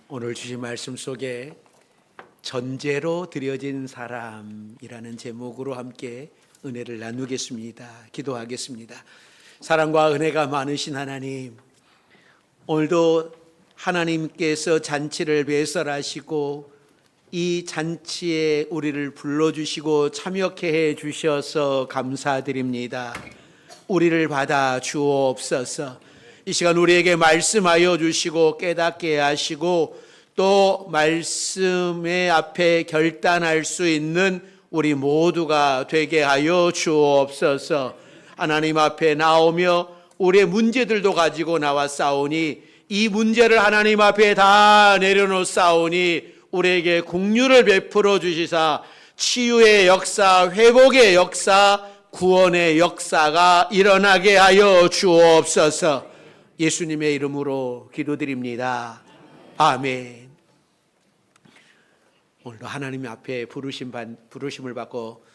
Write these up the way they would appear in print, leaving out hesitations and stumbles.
오늘 주신 말씀 속에 전제로 드려진 사람이라는 제목으로 함께 은혜를 나누겠습니다. 기도하겠습니다. 사랑과 은혜가 많으신 하나님, 오늘도 하나님께서 잔치를 배설하시고 이 잔치에 우리를 불러주시고 참여케 해 주셔서 감사드립니다. 우리를 받아 주옵소서. 이 시간 우리에게 말씀하여 주시고 깨닫게 하시고 또 말씀의 앞에 결단할 수 있는 우리 모두가 되게 하여 주옵소서. 하나님 앞에 나오며 우리의 문제들도 가지고 나와 싸우니 이 문제를 하나님 앞에 다 내려놓사오니 우리에게 긍휼을 베풀어 주시사 치유의 역사, 회복의 역사, 구원의 역사가 일어나게 하여 주옵소서. 예수님의 이름으로 기도드립니다. 아멘. 오늘도 하나님 앞에 부르심을 받고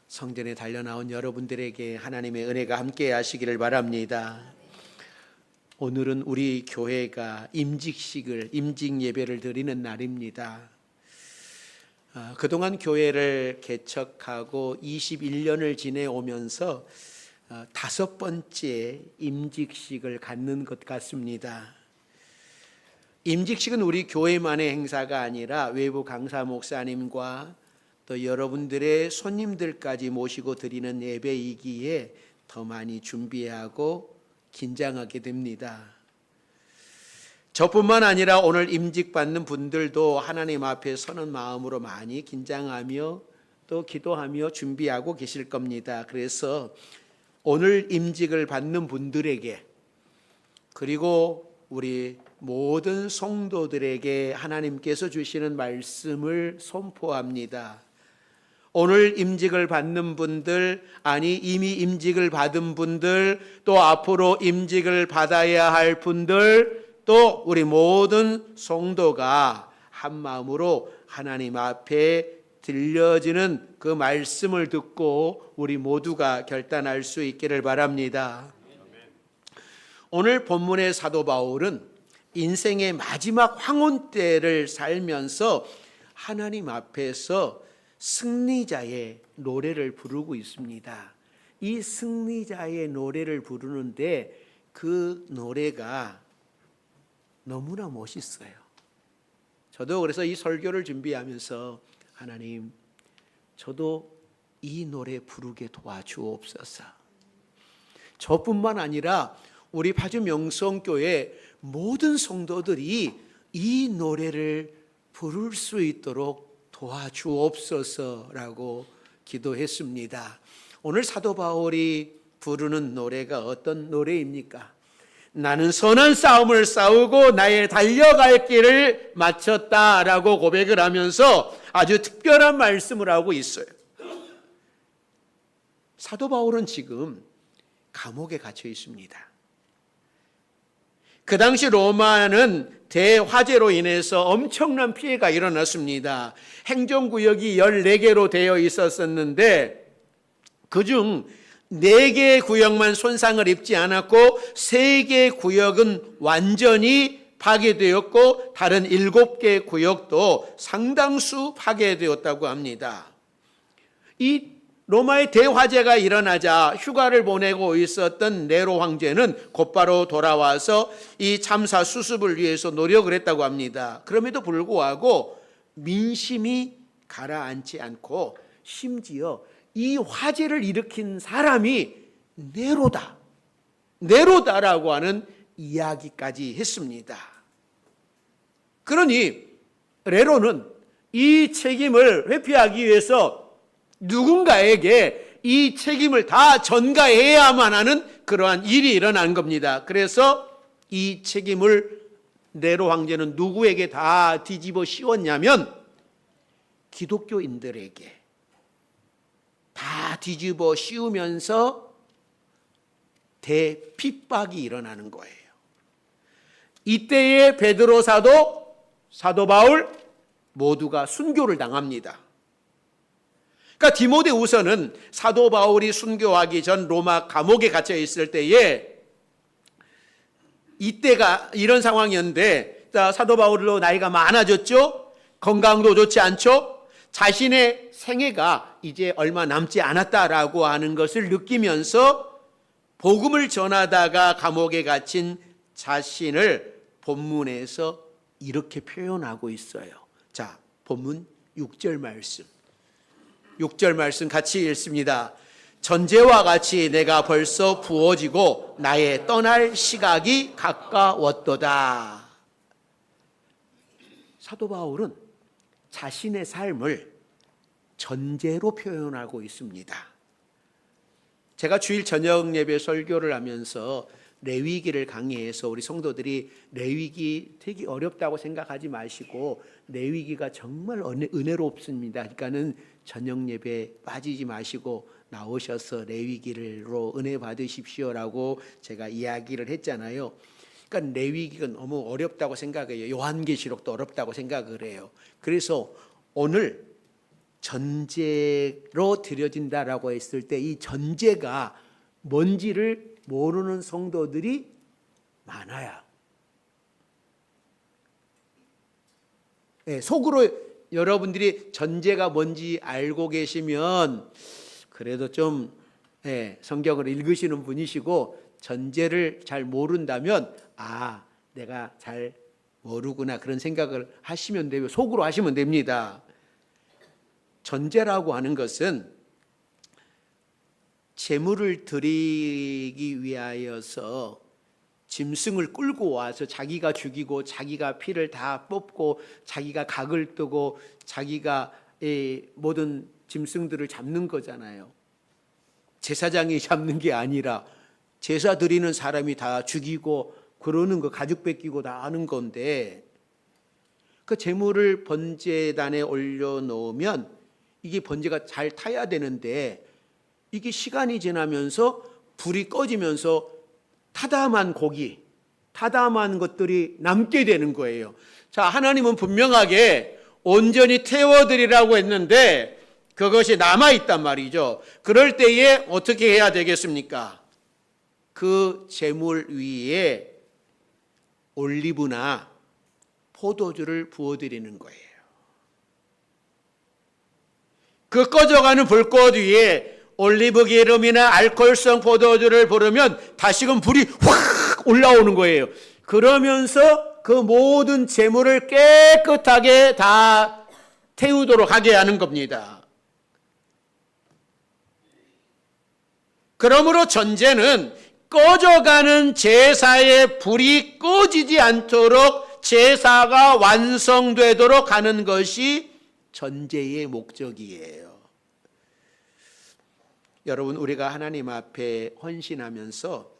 성전에 달려나온 여러분들에게 하나님의 은혜가 함께 하시기를 바랍니다. 오늘은 우리 교회가 임직 예배를 드리는 날입니다. 그동안 교회를 개척하고 21년을 지내오면서 5번째 임직식을 갖는 것 같습니다. 임직식은 우리 교회만의 행사가 아니라 외부 강사 목사님과 또 여러분들의 손님들까지 모시고 드리는 예배이기에 더 많이 준비하고 긴장하게 됩니다. 저뿐만 아니라 오늘 임직받는 분들도 하나님 앞에 서는 마음으로 많이 긴장하며 또 기도하며 준비하고 계실 겁니다. 그래서 오늘 임직을 받는 분들에게 그리고 우리 모든 성도들에게 하나님께서 주시는 말씀을 선포합니다. 오늘 임직을 받는 분들, 아니 이미 임직을 받은 분들, 또 앞으로 임직을 받아야 할 분들, 또 우리 모든 성도가 한 마음으로 하나님 앞에 들려지는 그 말씀을 듣고 우리 모두가 결단할 수 있기를 바랍니다. 오늘 본문의 사도 바울은 인생의 마지막 황혼 때를 살면서 하나님 앞에서 승리자의 노래를 부르고 있습니다. 이 승리자의 노래를 부르는데 그 노래가 너무나 멋있어요. 저도 그래서 이 설교를 준비하면서 하나님, 저도 이 노래 부르게 도와주옵소서. 저뿐만 아니라 우리 파주 명성교회 모든 성도들이 이 노래를 부를 수 있도록 도와주옵소서라고 기도했습니다. 오늘 사도 바울이 부르는 노래가 어떤 노래입니까? 나는 선한 싸움을 싸우고 나의 달려갈 길을 마쳤다라고 고백을 하면서 아주 특별한 말씀을 하고 있어요. 사도 바울은 지금 감옥에 갇혀 있습니다. 그 당시 로마는 대화재로 인해서 엄청난 피해가 일어났습니다. 행정구역이 14개로 되어 있었는데 그중 4개의 구역만 손상을 입지 않았고 3개의 구역은 완전히 파괴되었고 다른 7개의 구역도 상당수 파괴되었다고 합니다. 이 로마의 대화재가 일어나자 휴가를 보내고 있었던 네로 황제는 곧바로 돌아와서 이 참사 수습을 위해서 노력을 했다고 합니다. 그럼에도 불구하고 민심이 가라앉지 않고 심지어 이 화재를 일으킨 사람이 네로다라고 하는 이야기까지 했습니다. 그러니 네로는 이 책임을 회피하기 위해서 누군가에게 이 책임을 다 전가해야만 하는 그러한 일이 일어난 겁니다. 그래서 이 책임을 네로 황제는 누구에게 다 뒤집어 씌웠냐면 기독교인들에게 다 뒤집어 씌우면서 대핍박이 일어나는 거예요. 이때의 베드로 사도 바울 모두가 순교를 당합니다. 그러니까 디모데후서는 사도 바울이 순교하기 전 로마 감옥에 갇혀 있을 때에 이때가 이런 상황이었는데 사도 바울로 나이가 많아졌죠. 건강도 좋지 않죠. 자신의 생애가 이제 얼마 남지 않았다라고 하는 것을 느끼면서 복음을 전하다가 감옥에 갇힌 자신을 본문에서 이렇게 표현하고 있어요. 자, 본문 6절 말씀. 6절 말씀 같이 읽습니다. 전제와 같이 내가 벌써 부어지고 나의 떠날 시각이 가까웠도다. 사도 바울은 자신의 삶을 전제로 표현하고 있습니다. 제가 주일 저녁 예배 설교를 하면서 레위기를 강의해서 우리 성도들이 레위기 되게 어렵다고 생각하지 마시고 레위기가 정말 은혜롭습니다. 그러니까는 저녁 예배 빠지지 마시고 나오셔서 레위기로 은혜 받으십시오라고 제가 이야기를 했잖아요. 그러니까 레위기가 너무 어렵다고 생각해요. 요한계시록도 어렵다고 생각을 해요. 그래서 오늘 전제로 드려진다라고 했을 때 이 전제가 뭔지를 모르는 성도들이 많아요. 네, 속으로 여러분들이 전제가 뭔지 알고 계시면 그래도 좀 성경을 읽으시는 분이시고 전제를 잘 모른다면 내가 잘 모르구나 그런 생각을 하시면 되고 속으로 하시면 됩니다. 전제라고 하는 것은 제물을 드리기 위하여서 짐승을 끌고 와서 자기가 죽이고 자기가 피를 다 뽑고 자기가 각을 뜨고 자기가 모든 짐승들을 잡는 거잖아요. 제사장이 잡는 게 아니라 제사 드리는 사람이 다 죽이고 그러는 거 가죽 뺏기고 다 하는 건데 그 제물을 번제단에 올려놓으면 이게 번제가 잘 타야 되는데 이게 시간이 지나면서 불이 꺼지면서 타담한 고기, 타담한 것들이 남게 되는 거예요. 자, 하나님은 분명하게 온전히 태워드리라고 했는데 그것이 남아있단 말이죠. 그럴 때에 어떻게 해야 되겠습니까? 그 제물 위에 올리브나 포도주를 부어드리는 거예요. 그 꺼져가는 불꽃 위에 올리브 기름이나 알코올성 포도주를 부르면 다시금 불이 확 올라오는 거예요. 그러면서 그 모든 재물을 깨끗하게 다 태우도록 하게 하는 겁니다. 그러므로 전제는 꺼져가는 제사의 불이 꺼지지 않도록 제사가 완성되도록 하는 것이 전제의 목적이에요. 여러분, 우리가 하나님 앞에 헌신하면서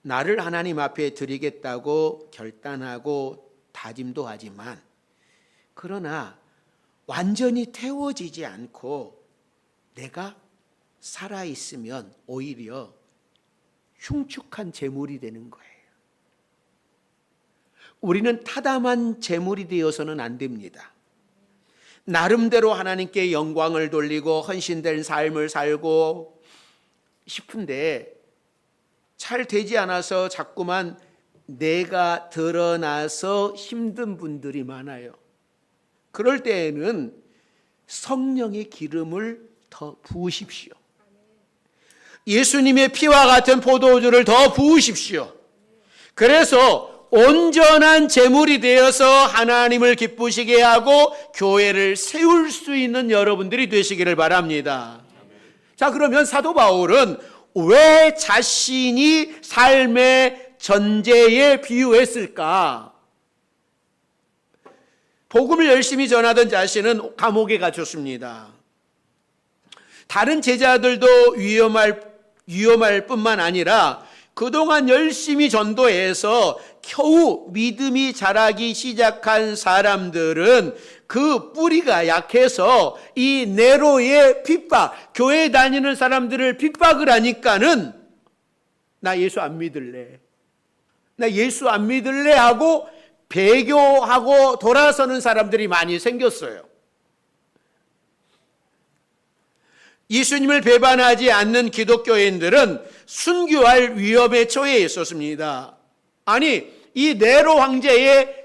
나를 하나님 앞에 드리겠다고 결단하고 다짐도 하지만 그러나 완전히 태워지지 않고 내가 살아있으면 오히려 흉측한 제물이 되는 거예요. 우리는 타담한 제물이 되어서는 안 됩니다. 나름대로 하나님께 영광을 돌리고 헌신된 삶을 살고 싶은데 잘 되지 않아서 자꾸만 내가 드러나서 힘든 분들이 많아요. 그럴 때에는 성령의 기름을 더 부으십시오. 예수님의 피와 같은 포도주를 더 부으십시오. 그래서 온전한 제물이 되어서 하나님을 기쁘시게 하고 교회를 세울 수 있는 여러분들이 되시기를 바랍니다. 자, 그러면 사도 바울은 왜 자신이 삶의 전제에 비유했을까? 복음을 열심히 전하던 자신은 감옥에 갇혔습니다. 다른 제자들도 위험할 뿐만 아니라 그동안 열심히 전도해서 겨우 믿음이 자라기 시작한 사람들은 그 뿌리가 약해서 이 네로의 핍박, 교회 다니는 사람들을 핍박을 하니까는 나 예수 안 믿을래. 나 예수 안 믿을래 하고 배교하고 돌아서는 사람들이 많이 생겼어요. 예수님을 배반하지 않는 기독교인들은 순교할 위험에 처해 있었습니다. 아니, 이 네로 황제의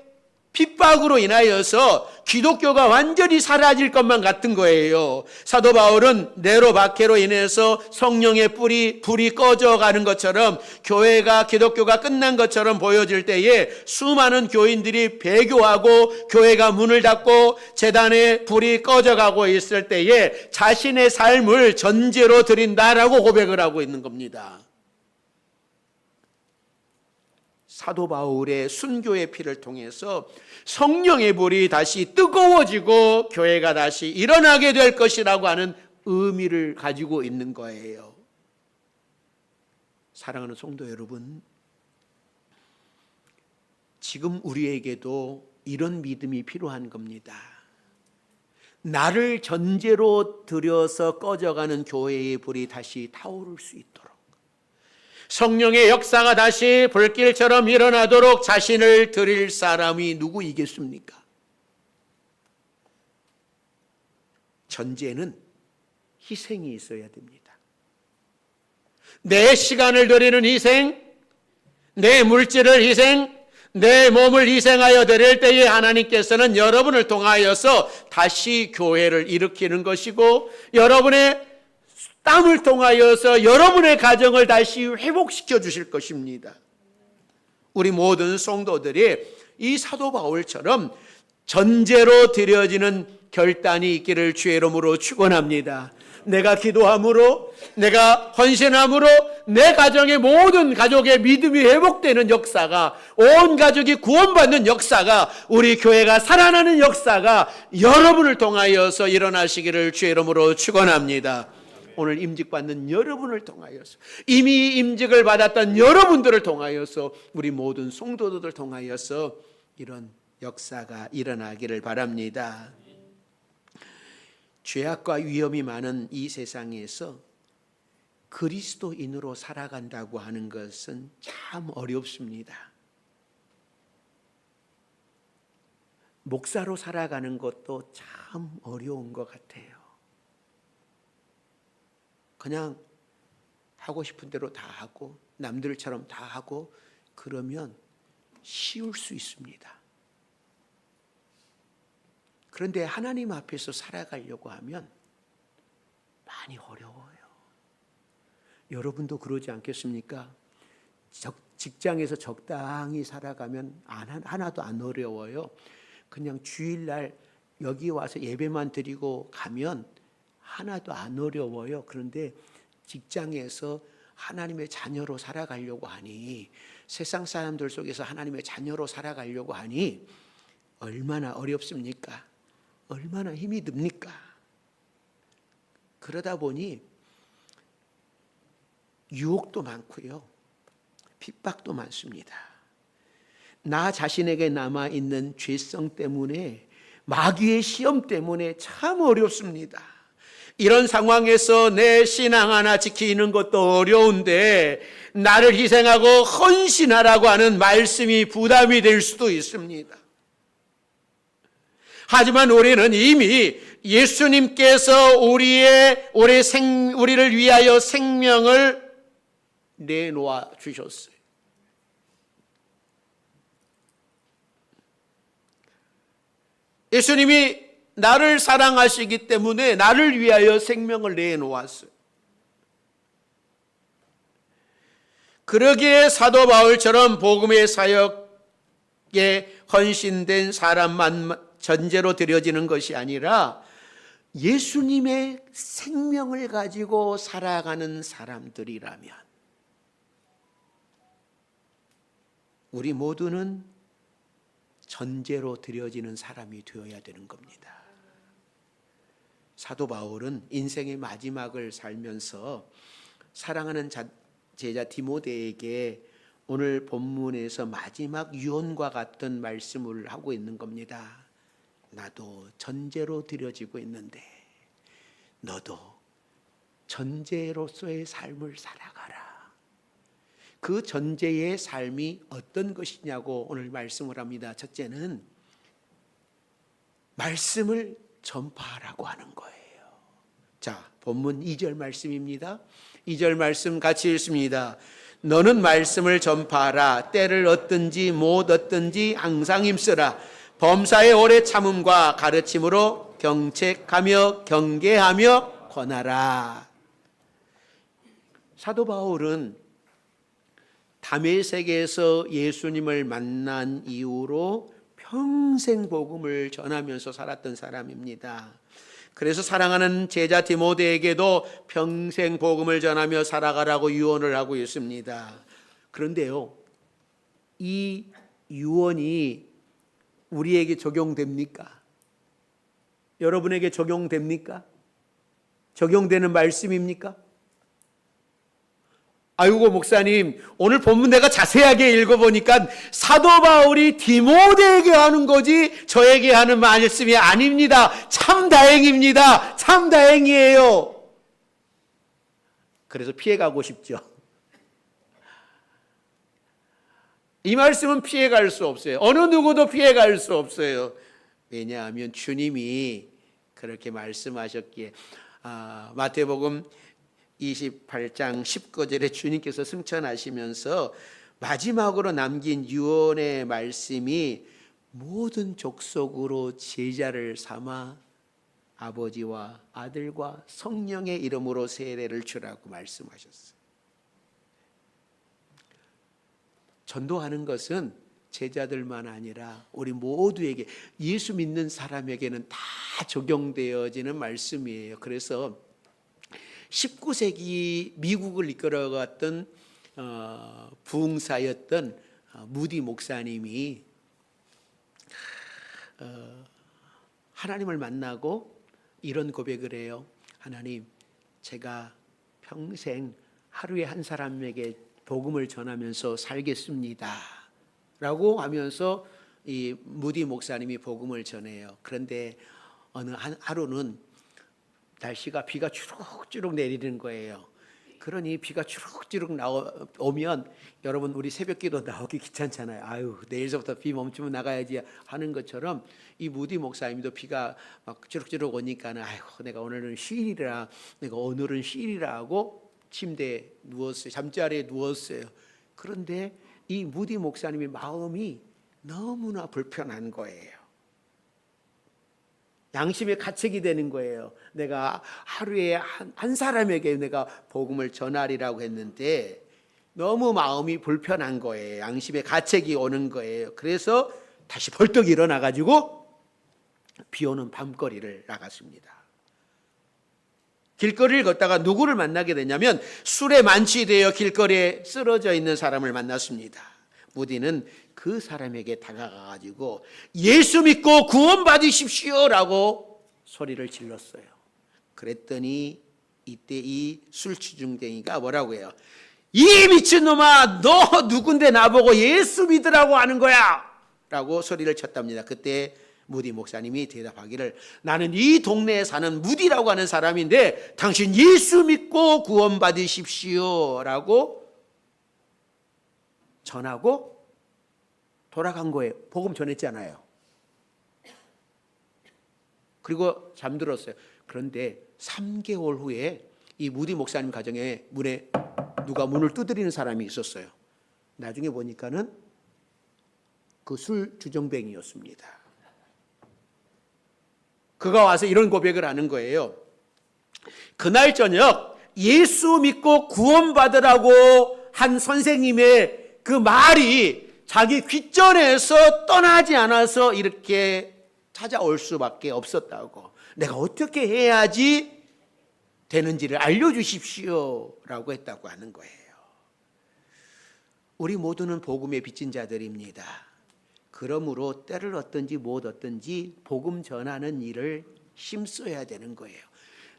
핍박으로 인하여서 기독교가 완전히 사라질 것만 같은 거예요. 사도 바울은 네로 박해로 인해서 성령의 불이 꺼져가는 것처럼 교회가 기독교가 끝난 것처럼 보여질 때에 수많은 교인들이 배교하고 교회가 문을 닫고 제단에 불이 꺼져가고 있을 때에 자신의 삶을 전제로 드린다라고 고백을 하고 있는 겁니다. 사도 바울의 순교의 피를 통해서 성령의 불이 다시 뜨거워지고 교회가 다시 일어나게 될 것이라고 하는 의미를 가지고 있는 거예요. 사랑하는 성도 여러분, 지금 우리에게도 이런 믿음이 필요한 겁니다. 나를 전제로 들여서 꺼져가는 교회의 불이 다시 타오를 수 있도록, 성령의 역사가 다시 불길처럼 일어나도록 자신을 드릴 사람이 누구이겠습니까? 전제는 희생이 있어야 됩니다. 내 시간을 드리는 희생, 내 물질을 희생, 내 몸을 희생하여 드릴 때에 하나님께서는 여러분을 통하여서 다시 교회를 일으키는 것이고, 여러분의 땀을 통하여서 여러분의 가정을 다시 회복시켜 주실 것입니다. 우리 모든 성도들이 이 사도 바울처럼 전제로 드려지는 결단이 있기를 주의 이름으로 축원합니다. 내가 기도함으로, 내가 헌신함으로 내 가정의 모든 가족의 믿음이 회복되는 역사가, 온 가족이 구원받는 역사가, 우리 교회가 살아나는 역사가 여러분을 통하여서 일어나시기를 주의 이름으로 축원합니다. 오늘 임직받는 여러분을 통하여서, 이미 임직을 받았던 여러분들을 통하여서, 우리 모든 성도들을 통하여서 이런 역사가 일어나기를 바랍니다. 죄악과 위험이 많은 이 세상에서 그리스도인으로 살아간다고 하는 것은 참 어렵습니다. 목사로 살아가는 것도 참 어려운 것 같아요. 그냥 하고 싶은 대로 다 하고 남들처럼 다 하고 그러면 쉬울 수 있습니다. 그런데 하나님 앞에서 살아가려고 하면 많이 어려워요. 여러분도 그러지 않겠습니까? 직장에서 적당히 살아가면 하나도 안 어려워요. 그냥 주일날 여기 와서 예배만 드리고 가면 하나도 안 어려워요. 그런데 직장에서 하나님의 자녀로 살아가려고 하니, 세상 사람들 속에서 하나님의 자녀로 살아가려고 하니 얼마나 어렵습니까? 얼마나 힘이 듭니까? 그러다 보니 유혹도 많고요, 핍박도 많습니다. 나 자신에게 남아있는 죄성 때문에, 마귀의 시험 때문에 참 어렵습니다. 이런 상황에서 내 신앙 하나 지키는 것도 어려운데 나를 희생하고 헌신하라고 하는 말씀이 부담이 될 수도 있습니다. 하지만 우리는 이미 예수님께서 우리를 위하여 생명을 내놓아 주셨어요. 예수님이 나를 사랑하시기 때문에 나를 위하여 생명을 내놓았어요. 그러기에 사도 바울처럼 복음의 사역에 헌신된 사람만 전제로 드려지는 것이 아니라 예수님의 생명을 가지고 살아가는 사람들이라면 우리 모두는 전제로 드려지는 사람이 되어야 되는 겁니다. 사도 바울은 인생의 마지막을 살면서 사랑하는 제자 디모데에게 오늘 본문에서 마지막 유언과 같은 말씀을 하고 있는 겁니다. 나도 전제로 드려지고 있는데 너도 전제로서의 삶을 살아가라. 그 전제의 삶이 어떤 것이냐고 오늘 말씀을 합니다. 첫째는 말씀을 전파하라고 하는 거예요. 자, 본문 2절 말씀입니다. 2절 말씀 같이 읽습니다. 너는 말씀을 전파하라. 때를 얻든지 못 얻든지 항상 힘쓰라. 범사의 오래 참음과 가르침으로 경책하며 경계하며 권하라. 사도 바울은 다메섹에서 예수님을 만난 이후로 평생 복음을 전하면서 살았던 사람입니다. 그래서 사랑하는 제자 디모데에게도 평생 복음을 전하며 살아가라고 유언을 하고 있습니다. 그런데요, 이 유언이 우리에게 적용됩니까? 여러분에게 적용됩니까? 적용되는 말씀입니까? 아이고 목사님, 오늘 본문 내가 자세하게 읽어보니까 사도 바울이 디모데에게 하는 거지 저에게 하는 말씀이 아닙니다. 참 다행입니다. 참 다행이에요. 그래서 피해가고 싶죠. 이 말씀은 피해갈 수 없어요. 어느 누구도 피해갈 수 없어요. 왜냐하면 주님이 그렇게 말씀하셨기에. 마태복음 28장 19절에 주님께서 승천하시면서 마지막으로 남긴 유언의 말씀이 모든 족속으로 제자를 삼아 아버지와 아들과 성령의 이름으로 세례를 주라고 말씀하셨어요. 전도하는 것은 제자들만 아니라 우리 모두에게, 예수 믿는 사람에게는 다 적용되어지는 말씀이에요. 그래서 19세기 미국을 이끌어갔던 부흥사였던 무디 목사님이 하나님을 만나고 이런 고백을 해요. 하나님, 제가 평생 하루에 한 사람에게 복음을 전하면서 살겠습니다 라고 하면서 이 무디 목사님이 복음을 전해요. 그런데 어느 하루는 날씨가 비가 주룩주룩 내리는 거예요. 그러니 비가 주룩주룩 오면 여러분 우리 새벽기도 나오기 귀찮잖아요. 아유, 내일서부터 비 멈추면 나가야지 하는 것처럼 이 무디 목사님도 비가 막 주룩주룩 오니까는 아이고, 내가 오늘은 쉬리라, 내가 오늘은 쉬리라 하고 침대에 누웠어요. 잠자리에 누웠어요. 그런데 이 무디 목사님의 마음이 너무나 불편한 거예요. 양심의 가책이 되는 거예요. 내가 하루에 한 사람에게 내가 복음을 전하리라고 했는데 너무 마음이 불편한 거예요. 양심의 가책이 오는 거예요. 그래서 다시 벌떡 일어나가지고 비 오는 밤거리를 나갔습니다. 길거리를 걷다가 누구를 만나게 되냐면 술에 만취되어 길거리에 쓰러져 있는 사람을 만났습니다. 무디는 그 사람에게 다가가가지고 예수 믿고 구원받으십시오 라고 소리를 질렀어요. 그랬더니 이때 이 술취중쟁이가 뭐라고 해요? 이 미친놈아, 너 누군데 나보고 예수 믿으라고 하는 거야 라고 소리를 쳤답니다. 그때 무디 목사님이 대답하기를, 나는 이 동네에 사는 무디라고 하는 사람인데 당신 예수 믿고 구원받으십시오 라고 전하고 돌아간 거예요. 복음 전했잖아요. 그리고 잠들었어요. 그런데 3개월 후에 이 무디 목사님 가정에 문에 누가 문을 두드리는 사람이 있었어요. 나중에 보니까는 그 술 주정뱅이였습니다. 그가 와서 이런 고백을 하는 거예요. 그날 저녁 예수 믿고 구원받으라고 한 선생님의 그 말이 자기 귓전에서 떠나지 않아서 이렇게 찾아올 수밖에 없었다고. 내가 어떻게 해야지 되는지를 알려주십시오 라고 했다고 하는 거예요. 우리 모두는 복음에 빚진 자들입니다. 그러므로 때를 얻든지 못 얻든지 복음 전하는 일을 힘써야 되는 거예요.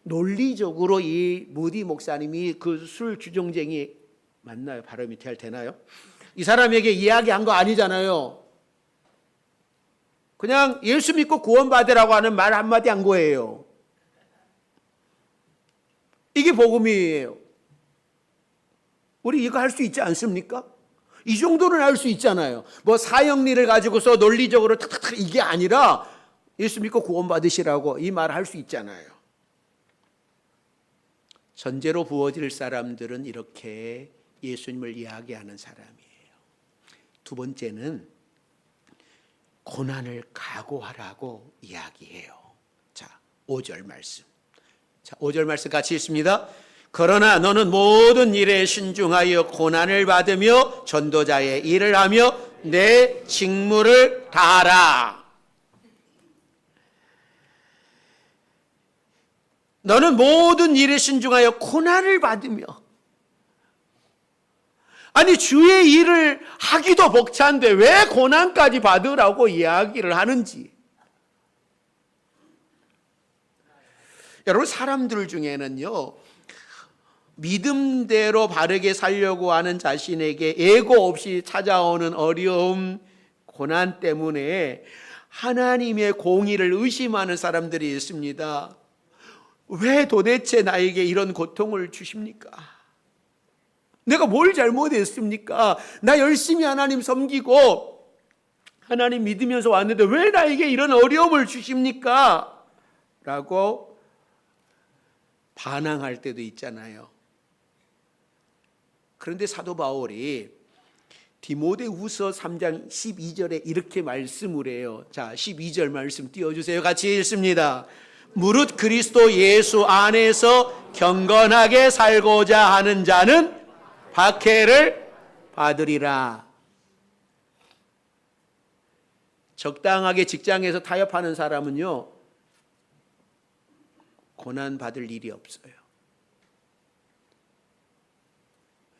논리적으로 이 무디 목사님이 그 술 주정쟁이 맞나요? 발음이 잘 되나요? 이 사람에게 이야기한 거 아니잖아요. 그냥 예수 믿고 구원받으라고 하는 말 한마디 한 거예요. 이게 복음이에요. 우리 이거 할 수 있지 않습니까? 이 정도는 할 수 있잖아요. 뭐 사형리를 가지고서 논리적으로 탁탁탁 이게 아니라 예수 믿고 구원받으시라고 이 말 할 수 있잖아요. 전제로 부어질 사람들은 이렇게 예수님을 이야기하는 사람이에요. 두 번째는 고난을 각오하라고 이야기해요. 자, 5절 말씀. 자, 5절 말씀 같이 읽습니다. 그러나 너는 모든 일에 신중하여 고난을 받으며 전도자의 일을 하며 내 직무를 다하라. 너는 모든 일에 신중하여 고난을 받으며. 아니, 주의 일을 하기도 벅찬데 왜 고난까지 받으라고 이야기를 하는지. 여러분, 사람들 중에는요, 믿음대로 바르게 살려고 하는 자신에게 예고 없이 찾아오는 어려움, 고난 때문에 하나님의 공의를 의심하는 사람들이 있습니다. 왜 도대체 나에게 이런 고통을 주십니까? 내가 뭘 잘못했습니까? 나 열심히 하나님 섬기고 하나님 믿으면서 왔는데 왜 나에게 이런 어려움을 주십니까? 라고 반항할 때도 있잖아요. 그런데 사도 바울이 디모데후서 3장 12절에 이렇게 말씀을 해요. 자, 12절 말씀 띄워주세요. 같이 읽습니다. 무릇 그리스도 예수 안에서 경건하게 살고자 하는 자는 박해를 받으리라. 적당하게 직장에서 타협하는 사람은요, 고난 받을 일이 없어요.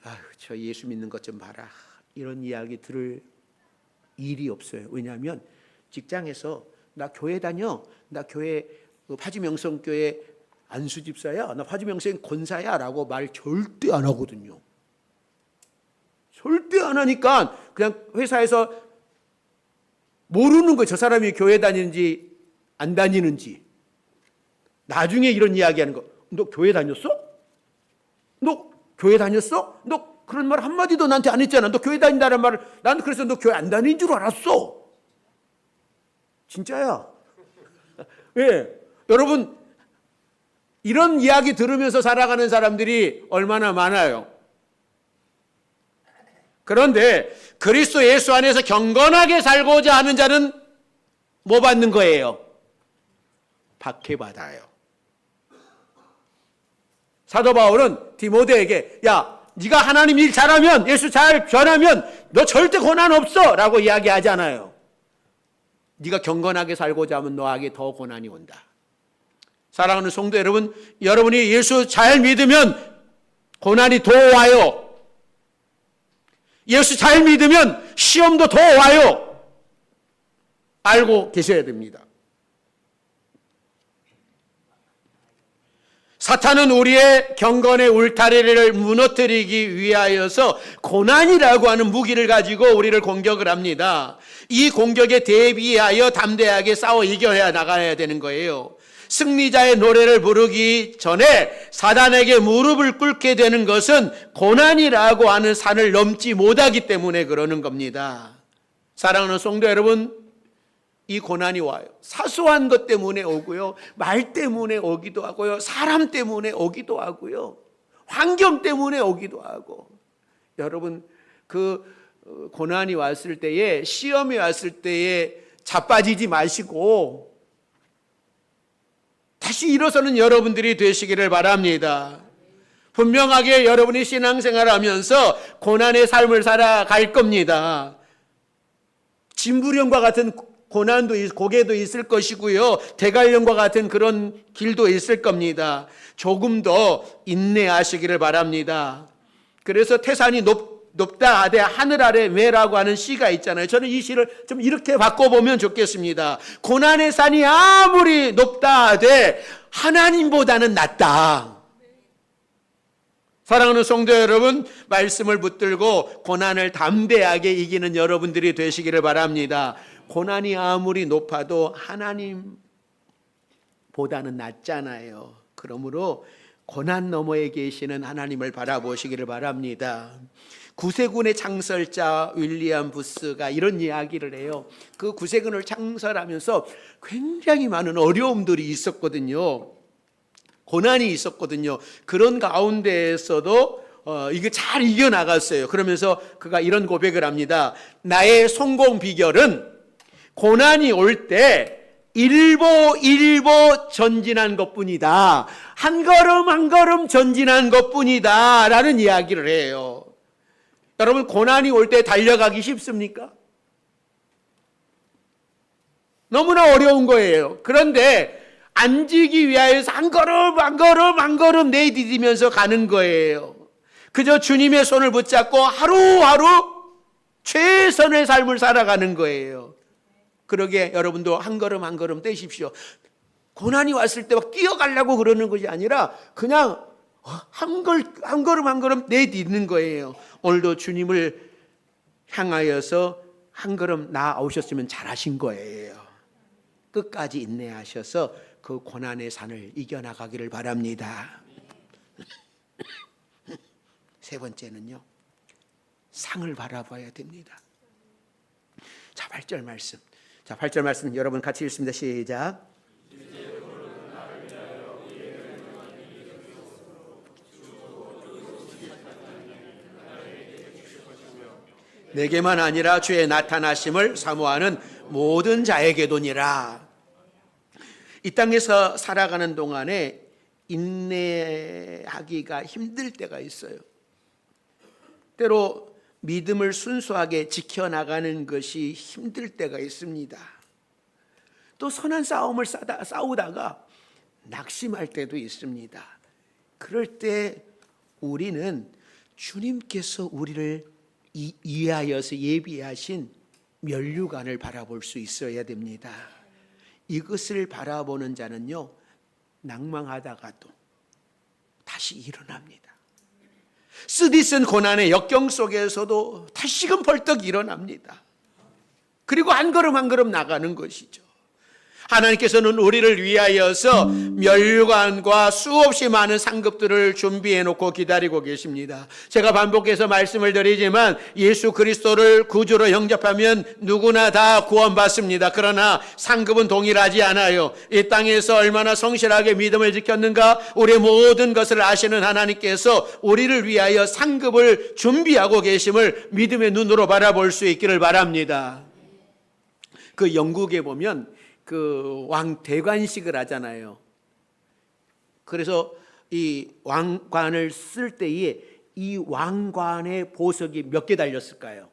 아유, 저 예수 믿는 것 좀 봐라, 이런 이야기 들을 일이 없어요. 왜냐하면 직장에서 나 교회 다녀, 나 교회 파주명성교회 안수집사야, 나 파주명성 권사야 라고 말 절대 안 하거든요. 절대 안 하니까 그냥 회사에서 모르는 거예요. 저 사람이 교회 다니는지 안 다니는지. 나중에 이런 이야기하는 거. 너 교회 다녔어? 너 교회 다녔어? 너 그런 말 한마디도 나한테 안 했잖아. 너 교회 다닌다는 말을. 난 그래서 너 교회 안 다닌 줄 알았어. 진짜야. 예. 여러분, 이런 이야기 들으면서 살아가는 사람들이 얼마나 많아요. 그런데 그리스도 예수 안에서 경건하게 살고자 하는 자는 뭐 받는 거예요? 박해받아요. 사도 바울은 디모데에게, 야, 네가 하나님 일 잘하면, 예수 잘 전하면 너 절대 고난 없어 라고 이야기하잖아요. 네가 경건하게 살고자 하면 너에게 더 고난이 온다. 사랑하는 성도 여러분, 여러분이 예수 잘 믿으면 고난이 더 와요. 예수 잘 믿으면 시험도 더 와요. 알고 계셔야 됩니다. 사탄은 우리의 경건의 울타리를 무너뜨리기 위하여서 고난이라고 하는 무기를 가지고 우리를 공격을 합니다. 이 공격에 대비하여 담대하게 싸워 이겨야 나가야 되는 거예요. 승리자의 노래를 부르기 전에 사단에게 무릎을 꿇게 되는 것은 고난이라고 하는 산을 넘지 못하기 때문에 그러는 겁니다. 사랑하는 성도 여러분, 이 고난이 와요. 사소한 것 때문에 오고요, 말 때문에 오기도 하고요, 사람 때문에 오기도 하고요, 환경 때문에 오기도 하고. 여러분, 그 고난이 왔을 때에, 시험이 왔을 때에 자빠지지 마시고 다시 일어서는 여러분들이 되시기를 바랍니다. 분명하게 여러분이 신앙생활하면서 고난의 삶을 살아갈 겁니다. 진부령과 같은 고난도 고개도 있을 것이고요, 대관령과 같은 그런 길도 있을 겁니다. 조금 더 인내하시기를 바랍니다. 그래서 태산이 높다 하되 하늘 아래 매라고 하는 시가 있잖아요. 저는 이 시를 좀 이렇게 바꿔보면 좋겠습니다. 고난의 산이 아무리 높다 하되 하나님보다는 낫다. 사랑하는 성도 여러분, 말씀을 붙들고 고난을 담대하게 이기는 여러분들이 되시기를 바랍니다. 고난이 아무리 높아도 하나님보다는 낫잖아요. 그러므로 고난 너머에 계시는 하나님을 바라보시기를 바랍니다. 구세군의 창설자 윌리엄 부스가 이런 이야기를 해요. 그 구세군을 창설하면서 굉장히 많은 어려움들이 있었거든요. 고난이 있었거든요. 그런 가운데에서도 이거 잘 이겨나갔어요. 그러면서 그가 이런 고백을 합니다. 나의 성공 비결은 고난이 올 때 일보 전진한 것뿐이다. 한 걸음 한 걸음 전진한 것뿐이다 라는 이야기를 해요. 여러분, 고난이 올 때 달려가기 쉽습니까? 너무나 어려운 거예요. 그런데 안 지기 위하여서 한 걸음 내디디면서 가는 거예요. 그저 주님의 손을 붙잡고 하루하루 최선의 삶을 살아가는 거예요. 그러게 여러분도 한 걸음 떼십시오. 고난이 왔을 때 막 뛰어가려고 그러는 것이 아니라 그냥 한 걸음 내딛는 거예요. 오늘도 주님을 향하여서 한 걸음 나아오셨으면 잘하신 거예요. 끝까지 인내하셔서 그 고난의 산을 이겨나가기를 바랍니다. 세 번째는요, 상을 바라봐야 됩니다. 자, 8절 말씀. 자, 8절 말씀 여러분 같이 읽습니다. 시작. 내게만 아니라 주의 나타나심을 사모하는 모든 자에게도니라. 이 땅에서 살아가는 동안에 인내하기가 힘들 때가 있어요. 때로 믿음을 순수하게 지켜나가는 것이 힘들 때가 있습니다. 또 선한 싸움을 싸우다가 낙심할 때도 있습니다. 그럴 때 우리는 주님께서 우리를 위하여서 예비하신 면류관을 바라볼 수 있어야 됩니다. 이것을 바라보는 자는요, 낭망하다가도 다시 일어납니다. 쓰디쓴 고난의 역경 속에서도 다시금 벌떡 일어납니다. 그리고 한 걸음 나가는 것이죠. 하나님께서는 우리를 위하여서 면류관과 수없이 많은 상급들을 준비해 놓고 기다리고 계십니다. 제가 반복해서 말씀을 드리지만 예수 그리스도를 구주로 영접하면 누구나 다 구원받습니다. 그러나 상급은 동일하지 않아요. 이 땅에서 얼마나 성실하게 믿음을 지켰는가, 우리의 모든 것을 아시는 하나님께서 우리를 위하여 상급을 준비하고 계심을 믿음의 눈으로 바라볼 수 있기를 바랍니다. 그 영국에 보면 그 왕 대관식을 하잖아요. 그래서 이 왕관을 쓸 때에 이 왕관의 보석이 몇 개 달렸을까요?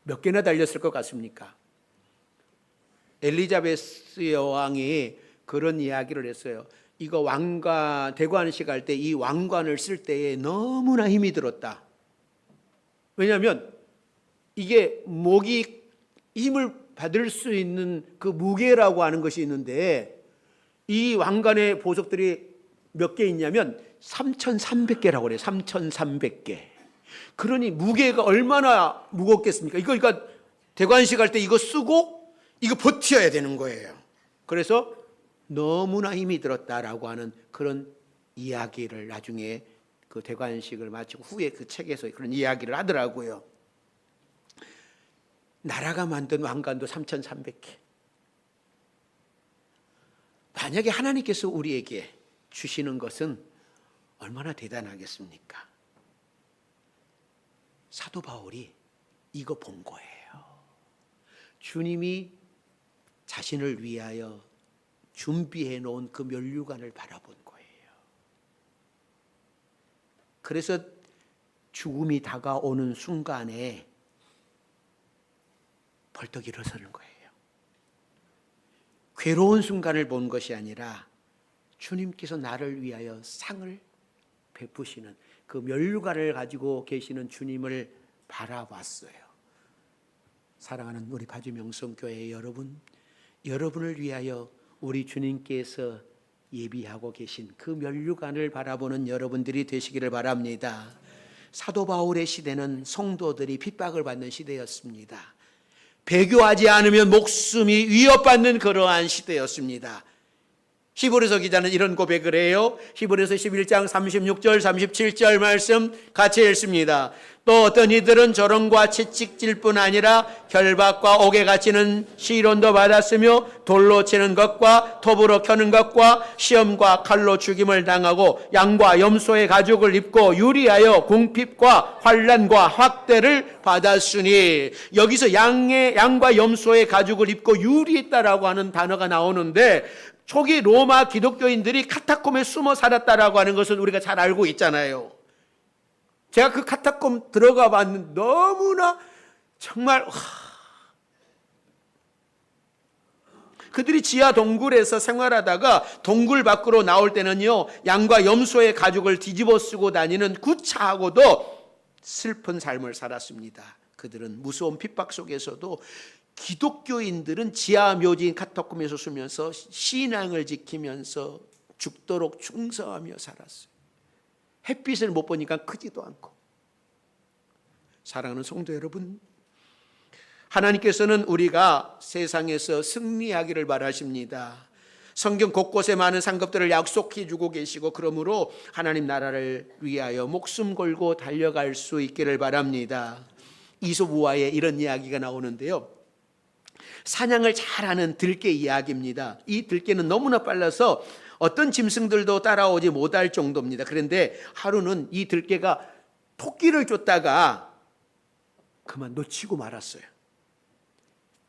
몇 개나 달렸을 것 같습니까? 엘리자베스 여왕이 그런 이야기를 했어요. 이거 왕관 대관식 할 때 이 왕관을 쓸 때에 너무나 힘이 들었다. 왜냐하면 이게 목이 힘을 받을 수 있는 그 무게라고 하는 것이 있는데, 이 왕관의 보석들이 몇 개 있냐면 3,300개라고 그래요. 3,300개. 그러니 무게가 얼마나 무겁겠습니까? 이거 그러니까 대관식 할 때 이거 쓰고 이거 버텨야 되는 거예요. 그래서 너무나 힘이 들었다라고 하는 그런 이야기를 나중에 그 대관식을 마치고 후에 그 책에서 그런 이야기를 하더라고요. 나라가 만든 왕관도 3,300개. 만약에 하나님께서 우리에게 주시는 것은 얼마나 대단하겠습니까? 사도 바울이 이거 본 거예요. 주님이 자신을 위하여 준비해 놓은 그 면류관을 바라본 거예요. 그래서 죽음이 다가오는 순간에 벌떡 일어서는 거예요. 괴로운 순간을 본 것이 아니라 주님께서 나를 위하여 상을 베푸시는 그 면류관을 가지고 계시는 주님을 바라봤어요. 사랑하는 우리 바주명성교회 여러분, 여러분을 위하여 우리 주님께서 예비하고 계신 그 면류관을 바라보는 여러분들이 되시기를 바랍니다. 사도 바울의 시대는 성도들이 핍박을 받는 시대였습니다. 배교하지 않으면 목숨이 위협받는 그러한 시대였습니다. 히브리서 기자는 이런 고백을 해요. 히브리서 11장 36절 37절 말씀 같이 읽습니다. 또 어떤 이들은 조롱과 채찍질뿐 아니라 결박과 옥에 갇히는 시련도 받았으며 돌로 치는 것과 톱으로 켜는 것과 시험과 칼로 죽임을 당하고 양과 염소의 가죽을 입고 유리하여 궁핍과 환난과 학대를 받았으니, 여기서 양과 염소의 가죽을 입고 유리했다라고 하는 단어가 나오는데, 초기 로마 기독교인들이 카타콤에 숨어 살았다라고 하는 것은 우리가 잘 알고 있잖아요. 제가 그 카타콤 들어가 봤는데 너무나 정말 그들이 지하 동굴에서 생활하다가 동굴 밖으로 나올 때는요, 양과 염소의 가죽을 뒤집어 쓰고 다니는 구차하고도 슬픈 삶을 살았습니다. 그들은 무서운 핍박 속에서도, 기독교인들은 지하 묘지인 카타콤에서 숨면서 신앙을 지키면서 죽도록 충성하며 살았어요. 햇빛을 못 보니까 크지도 않고. 사랑하는 성도 여러분, 하나님께서는 우리가 세상에서 승리하기를 바라십니다. 성경 곳곳에 많은 상급들을 약속해 주고 계시고, 그러므로 하나님 나라를 위하여 목숨 걸고 달려갈 수 있기를 바랍니다. 이솝우화에 이런 이야기가 나오는데요, 사냥을 잘하는 들개 이야기입니다. 이 들개는 너무나 빨라서 어떤 짐승들도 따라오지 못할 정도입니다. 그런데 하루는 이 들개가 토끼를 쫓다가 그만 놓치고 말았어요.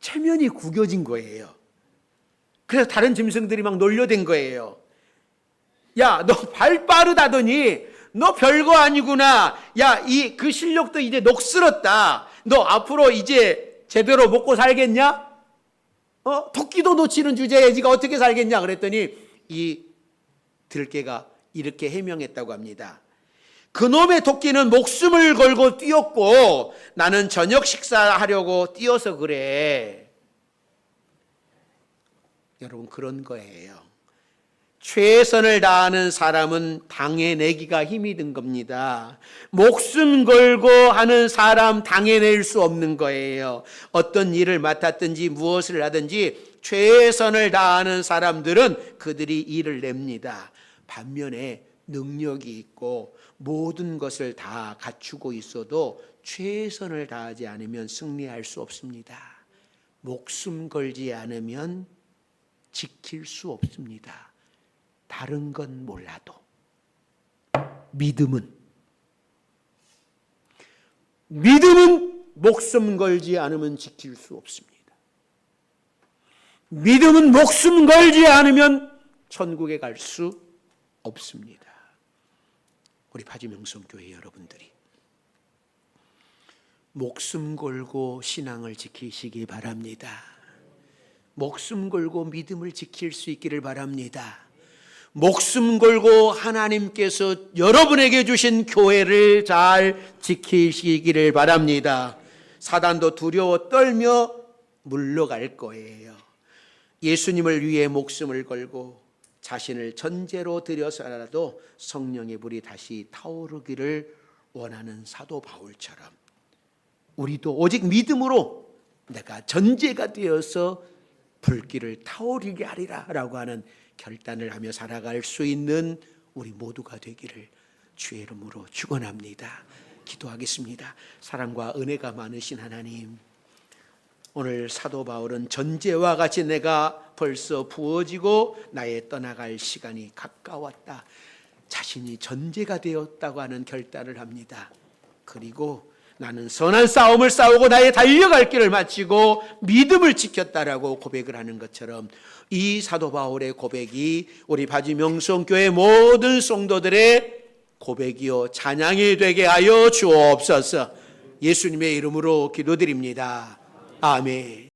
체면이 구겨진 거예요. 그래서 다른 짐승들이 막 놀려댄 거예요. 야, 너 발 빠르다더니 너 별거 아니구나. 야, 그 실력도 이제 녹슬었다. 너 앞으로 이제 제대로 먹고 살겠냐? 토끼도 놓치는 주제에 네가 어떻게 살겠냐? 그랬더니 이 들개가 이렇게 해명했다고 합니다. 그놈의 토끼는 목숨을 걸고 뛰었고 나는 저녁 식사하려고 뛰어서 그래. 여러분, 그런 거예요. 최선을 다하는 사람은 당해내기가 힘이 든 겁니다. 목숨 걸고 하는 사람 당해낼 수 없는 거예요. 어떤 일을 맡았든지 무엇을 하든지 최선을 다하는 사람들은 그들이 일을 냅니다. 반면에 능력이 있고 모든 것을 다 갖추고 있어도 최선을 다하지 않으면 승리할 수 없습니다. 목숨 걸지 않으면 지킬 수 없습니다. 다른 건 몰라도 믿음은 목숨 걸지 않으면 지킬 수 없습니다. 믿음은 목숨 걸지 않으면 천국에 갈 수 없습니다. 우리 파지명성교회 여러분들이 목숨 걸고 신앙을 지키시기 바랍니다. 목숨 걸고 믿음을 지킬 수 있기를 바랍니다. 목숨 걸고 하나님께서 여러분에게 주신 교회를 잘 지키시기를 바랍니다. 사단도 두려워 떨며 물러갈 거예요. 예수님을 위해 목숨을 걸고 자신을 전제로 들여서라도 성령의 불이 다시 타오르기를 원하는 사도 바울처럼 우리도 오직 믿음으로 내가 전제가 되어서 불길을 타오르게 하리라 라고 하는 결단을 하며 살아갈 수 있는 우리 모두가 되기를 주의 이름으로 축원합니다. 기도하겠습니다. 사랑과 은혜가 많으신 하나님, 오늘 사도 바울은 전제와 같이 내가 벌써 부어지고 나의 떠나갈 시간이 가까웠다. 자신이 전제가 되었다고 하는 결단을 합니다. 그리고 나는 선한 싸움을 싸우고 나의 달려갈 길을 마치고 믿음을 지켰다라고 고백을 하는 것처럼 이 사도 바울의 고백이 우리 바지명성교회 모든 성도들의 고백이요 찬양이 되게 하여 주옵소서. 예수님의 이름으로 기도드립니다. 아멘.